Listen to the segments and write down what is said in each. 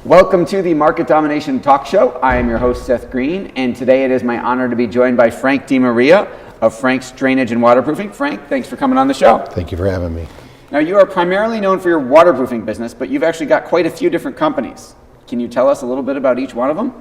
Welcome to the Market Domination Talk Show. I am your host, Seth Green, and today it is my honor to be joined by Frank DiMaria of Frank's Drainage and Waterproofing. Frank, thanks for coming on the show. Thank you for having me. Now, you are primarily known for your waterproofing business, but you've actually got quite a few different companies. Can you tell us a little bit about each one of them?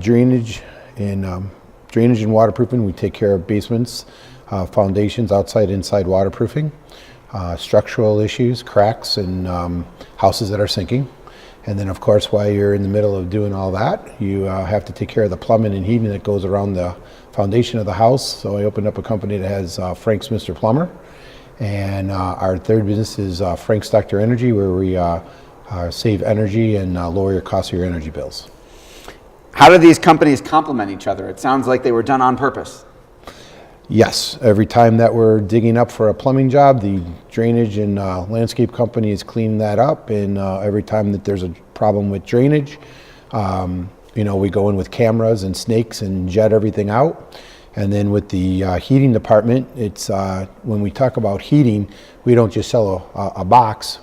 Drainage and waterproofing. We take care of basements, foundations, outside, inside waterproofing, structural issues, cracks, and houses that are sinking. And then, of course, while you're in the middle of doing all that, you have to take care of the plumbing and heating that goes around the foundation of the house. So I opened up a company that has Frank's Mr. Plumber. And our third business is Frank's Dr. Energy, where we save energy and lower your cost of your energy bills. How do these companies complement each other? It sounds like they were done on purpose. Yes, every time that we're digging up for a plumbing job, the drainage and landscape company is cleaning that up, and every time that there's a problem with drainage, we go in with cameras and snakes and jet everything out. And then with the heating department, it's when we talk about heating, we don't just sell a box.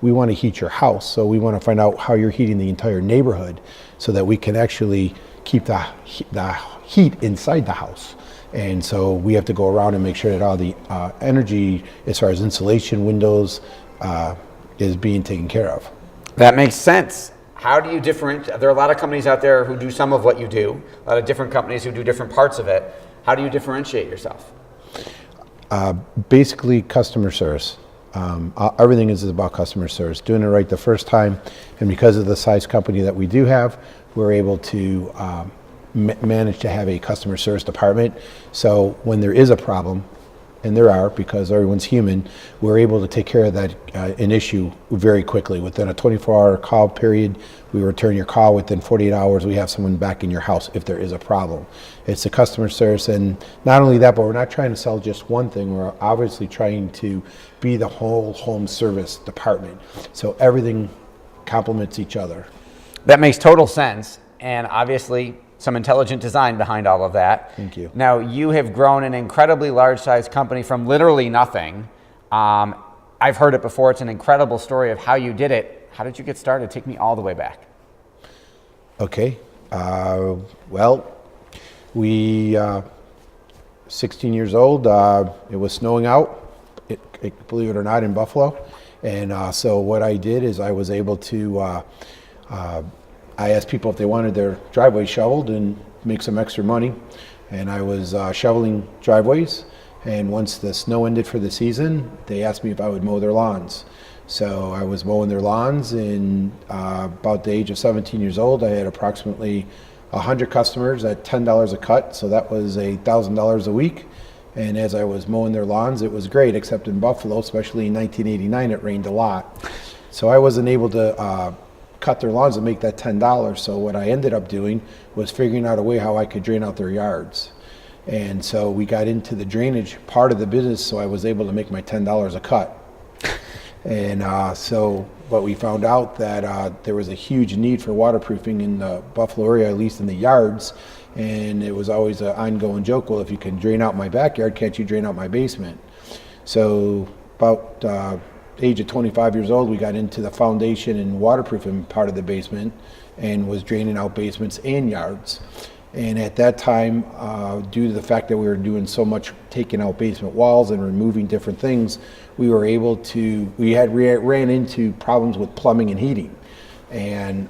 We want to heat your house, so we want to find out how you're heating the entire neighborhood so that we can actually keep the heat inside the house. And so we have to go around and make sure that all the energy, as far as insulation, windows, is being taken care of. That makes sense. How do you differentiate? There are a lot of companies out there who do some of what you do, a lot of different companies who do different parts of it. How do you differentiate yourself? Basically, customer service. Everything is about customer service, doing it right the first time. And because of the size company that we do have, we're able to manage to have a customer service department. So when there is a problem, and there are, because everyone's human, we're able to take care of that an issue very quickly. Within a 24-hour call period, we return your call. Within 48 hours, we have someone back in your house if there is a problem. It's the customer service, and not only that, but we're not trying to sell just one thing. We're obviously trying to be the whole home service department. So everything complements each other. That makes total sense, and obviously some intelligent design behind all of that. Thank you. Now, you have grown an incredibly large-sized company from literally nothing. I've heard it before. It's an incredible story of how you did it. How did you get started? Take me all the way back. Okay. We 16 years old. It was snowing out, believe it or not, in Buffalo. And so what I did is I was able to I asked people if they wanted their driveway shoveled and make some extra money. And I was shoveling driveways. And once the snow ended for the season, they asked me if I would mow their lawns. So I was mowing their lawns, and about the age of 17 years old, I had approximately 100 customers at $10 a cut. So that was $1,000 a week. And as I was mowing their lawns, it was great, except in Buffalo, especially in 1989, it rained a lot. So I wasn't able to cut their lawns and make that $10. So what I ended up doing was figuring out a way how I could drain out their yards. And so we got into the drainage part of the business, so I was able to make my $10 a cut. And but we found out that there was a huge need for waterproofing in the Buffalo area, at least in the yards. And it was always an ongoing joke, well, if you can drain out my backyard, can't you drain out my basement? So about age of 25 years old, we got into the foundation and waterproofing part of the basement and was draining out basements and yards. And at that time, due to the fact that we were doing so much taking out basement walls and removing different things, we ran into problems with plumbing and heating. And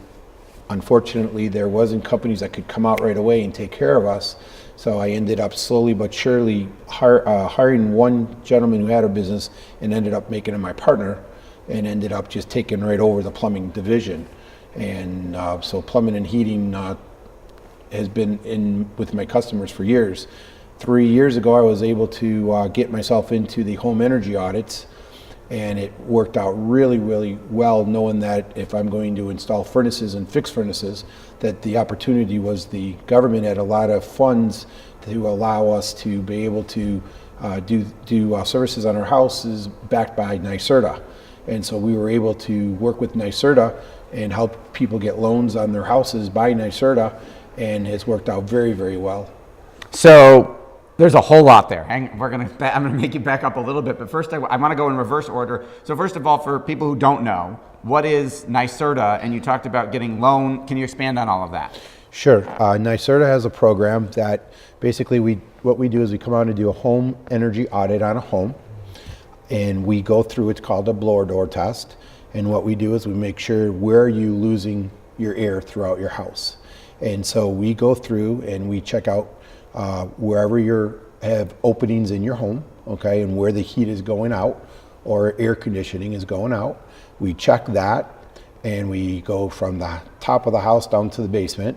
unfortunately, there wasn't companies that could come out right away and take care of us. So I ended up slowly but surely hiring one gentleman who had a business and ended up making him my partner, and ended up just taking right over the plumbing division. And so plumbing and heating has been in with my customers for years. 3 years ago, I was able to get myself into the home energy audits, and it worked out really, really well, knowing that if I'm going to install furnaces and fix furnaces, that the opportunity was the government had a lot of funds to allow us to be able to do services on our houses backed by NYSERDA. And so we were able to work with NYSERDA and help people get loans on their houses by NYSERDA, and it's worked out very, very well. So there's a whole lot there. I'm gonna make you back up a little bit, but first I want to go in reverse order. So first of all, for people who don't know, What is NYSERDA? And you talked about getting loan. Can you expand on all of that? Sure. NYSERDA has a program that basically what we do is we come out and do a home energy audit on a home, and we go through, it's called a blower door test. And what we do is we make sure where are you losing your air throughout your house. And so we go through and we check out wherever you have openings in your home, okay, and where the heat is going out or air conditioning is going out. We check that, and we go from the top of the house down to the basement.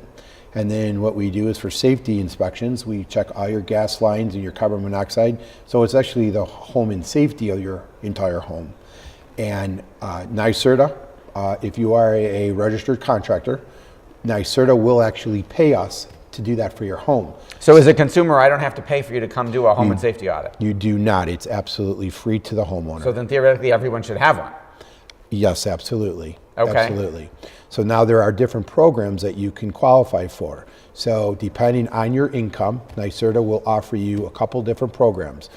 And then what we do is for safety inspections, we check all your gas lines and your carbon monoxide. So it's actually the home and safety of your entire home. And NYSERDA, if you are a registered contractor, NYSERDA will actually pay us to do that for your home. So as a consumer, I don't have to pay for you to come do a home and safety audit? You do not. It's absolutely free to the homeowner. So then theoretically everyone should have one? Yes, absolutely. Okay. Absolutely. So now there are different programs that you can qualify for. So depending on your income, NYSERDA will offer you a couple different programs.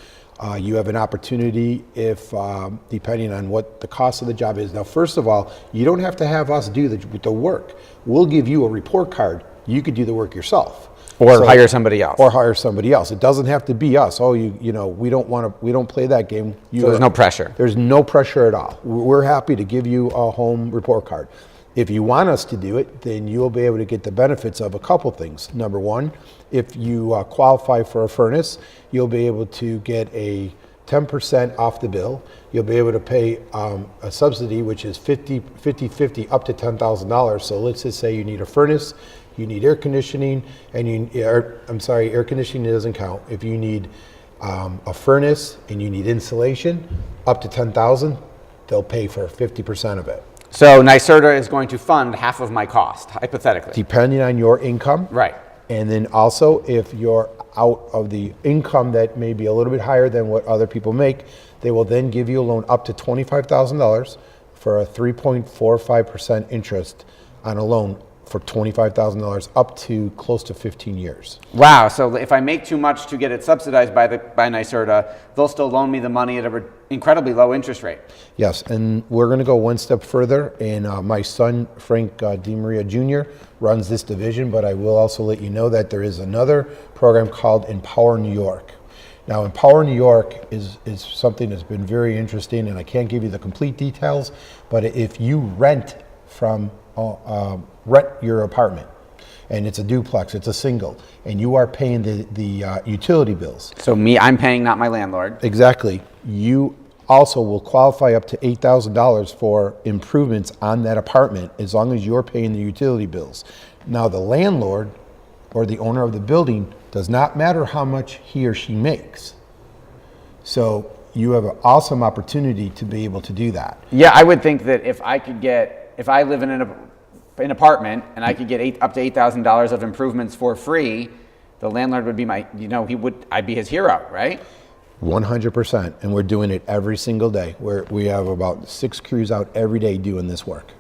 You have an opportunity if, depending on what the cost of the job is. Now, first of all, you don't have to have us do the work. We'll give you a report card. You could do the work yourself. Or hire somebody else. Or hire somebody else. It doesn't have to be us. Oh, we don't play that game. So there's no pressure. There's no pressure at all. We're happy to give you a home report card. If you want us to do it, then you'll be able to get the benefits of a couple things. Number one, if you qualify for a furnace, you'll be able to get a 10% off the bill. You'll be able to pay a subsidy, which is 50-50 up to $10,000. So let's just say you need a furnace, you need air conditioning, and air conditioning doesn't count. If you need a furnace and you need insulation, up to $10,000, they'll pay for 50% of it. So NYSERDA is going to fund half of my cost, hypothetically. Depending on your income. Right. And then also, if you're out of the income that may be a little bit higher than what other people make, they will then give you a loan up to $25,000 for a 3.45% interest on a loan for $25,000 up to close to 15 years. Wow, so if I make too much to get it subsidized by NYSERDA, they'll still loan me the money at an incredibly low interest rate. Yes, and we're going to go one step further, and my son, Frank DiMaria Jr., runs this division, but I will also let you know that there is another program called Empower New York. Now, Empower New York is something that's been very interesting, and I can't give you the complete details, but if you rent your apartment, and it's a duplex, it's a single, and you are paying the utility bills. So I'm paying, not my landlord. Exactly. You also will qualify up to $8,000 for improvements on that apartment as long as you're paying the utility bills. Now, the landlord or the owner of the building does not matter how much he or she makes. So you have an awesome opportunity to be able to do that. Yeah, I would think that if I live in an apartment and I could get up to $8,000 of improvements for free, the landlord would be I'd be his hero, right? 100%, and we're doing it every single day. We have about 6 crews out every day doing this work.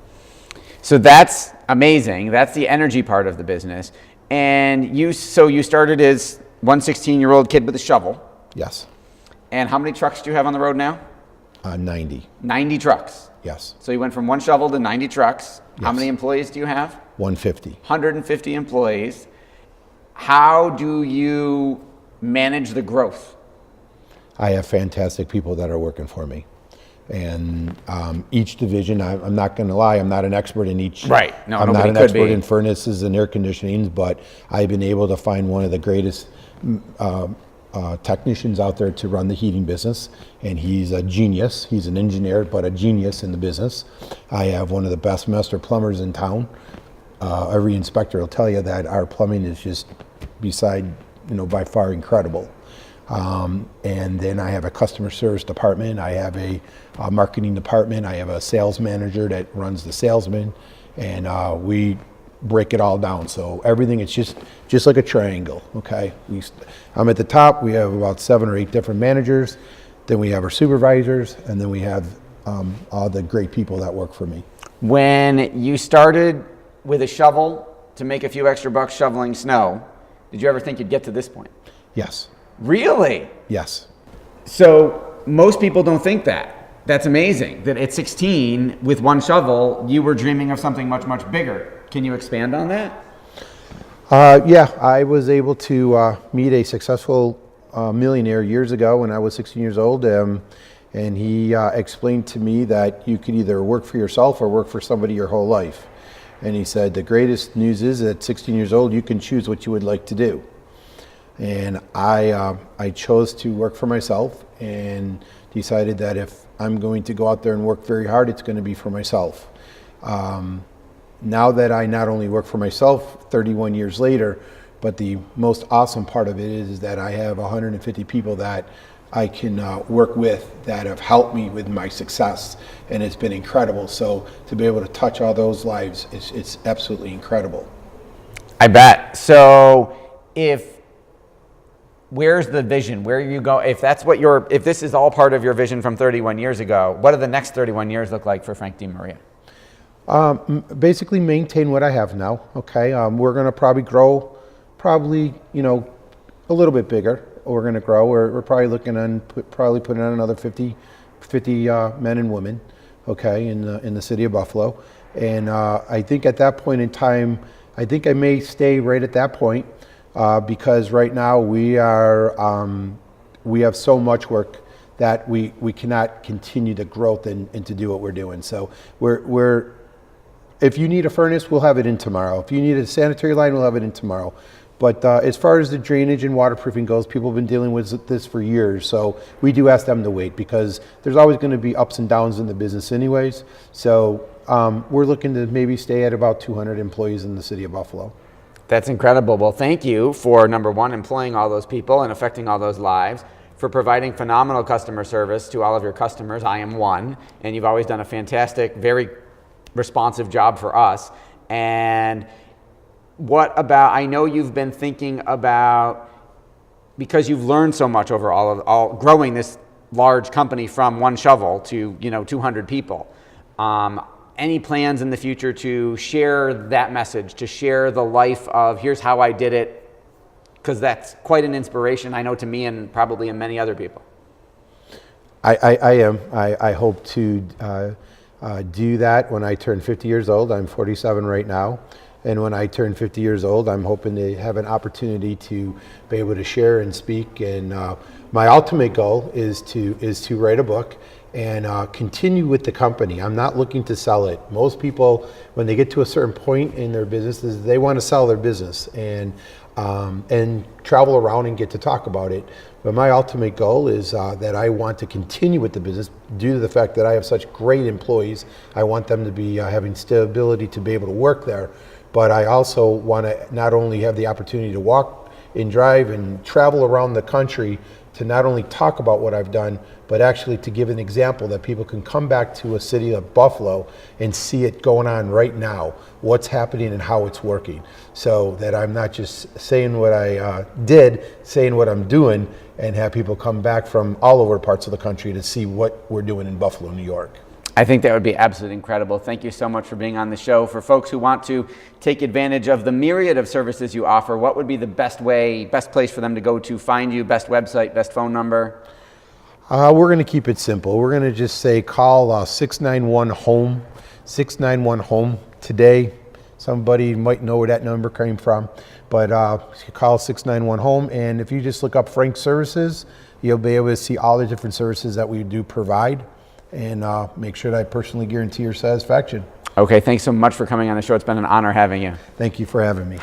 So that's amazing. That's the energy part of the business. And you started as one 16-year-old kid with a shovel. Yes. And how many trucks do you have on the road now? 90. 90 trucks. Yes. So you went from one shovel to 90 trucks. Yes. How many employees do you have? 150. 150 employees. How do you manage the growth? I have fantastic people that are working for me. And each division, I'm not going to lie, I'm not an expert in each. Right. No, I'm nobody not an could expert be. in furnaces and air conditionings, but I've been able to find one of the greatest technicians out there to run the heating business. And he's a genius. He's an engineer, but a genius in the business. I have one of the best master plumbers in town. Every inspector will tell you that our plumbing is just by far incredible. And then I have a customer service department. I have a marketing department. I have a sales manager that runs the salesman, and we break it all down. So everything, it's just like a triangle. Okay, I'm at the top. We have about 7 or 8 different managers. Then we have our supervisors, and then we have all the great people that work for me. When you started with a shovel to make a few extra bucks shoveling snow, did you ever think you'd get to this point? Yes. Really? Yes. So most people don't think that. That's amazing that at 16, with one shovel, you were dreaming of something much, much bigger. Can you expand on that? Yeah, I was able to meet a successful millionaire years ago when I was 16 years old, and he explained to me that you could either work for yourself or work for somebody your whole life. And he said the greatest news is at 16 years old you can choose what you would like to do. And I chose to work for myself and decided that if I'm going to go out there and work very hard, it's going to be for myself. Now that I not only work for myself 31 years later, but the most awesome part of it is that I have 150 people that I can work with that have helped me with my success, and it's been incredible. So to be able to touch all those lives, it's absolutely incredible. I bet. So where's the vision? Where you go? If that's what if this is all part of your vision from 31 years ago, what do the next 31 years look like for Frank DiMaria? Basically maintain what I have now. Okay. We're going to probably grow, a little bit bigger. We're going to grow. We're probably looking on putting on another 50 men and women, okay, in the city of Buffalo. And I think at that point in time, I think I may stay right at that point because right now we have so much work that we cannot continue the growth and to do what we're doing. So we're if you need a furnace, we'll have it in tomorrow. If you need a sanitary line, we'll have it in tomorrow. But as far as the drainage and waterproofing goes, people have been dealing with this for years. So we do ask them to wait because there's always going to be ups and downs in the business anyways. So we're looking to maybe stay at about 200 employees in the city of Buffalo. That's incredible. Well, thank you for, number one, employing all those people and affecting all those lives, for providing phenomenal customer service to all of your customers. I am one, and you've always done a fantastic, very responsive job for us. And what about, I know you've been thinking about, because you've learned so much over all growing this large company from one shovel to 200 people. Any plans in the future to share that message, to share the life of here's how I did it? Because that's quite an inspiration, I know, to me and probably in many other people. I hope to do that when I turn 50 years old. I'm 47 right now. And when I turn 50 years old, I'm hoping to have an opportunity to be able to share and speak. And my ultimate goal is to write a book and continue with the company. I'm not looking to sell it. Most people, when they get to a certain point in their businesses, they want to sell their business and travel around and get to talk about it. But my ultimate goal is that I want to continue with the business due to the fact that I have such great employees. I want them to be having stability to be able to work there. But I also want to not only have the opportunity to walk and drive and travel around the country to not only talk about what I've done, but actually to give an example that people can come back to a city of Buffalo and see it going on right now, what's happening and how it's working. So that I'm not just saying what I did, saying what I'm doing, and have people come back from all over parts of the country to see what we're doing in Buffalo, New York. I think that would be absolutely incredible. Thank you so much for being on the show. For folks who want to take advantage of the myriad of services you offer, what would be the best place for them to go to find you, best website, best phone number? We're going to keep it simple. We're going to just say call 691-HOME, 691-HOME today. Somebody might know where that number came from, but call 691-HOME, and if you just look up Frank Services, you'll be able to see all the different services that we do provide, and make sure that I personally guarantee your satisfaction. Okay, thanks so much for coming on the show. It's been an honor having you. Thank you for having me.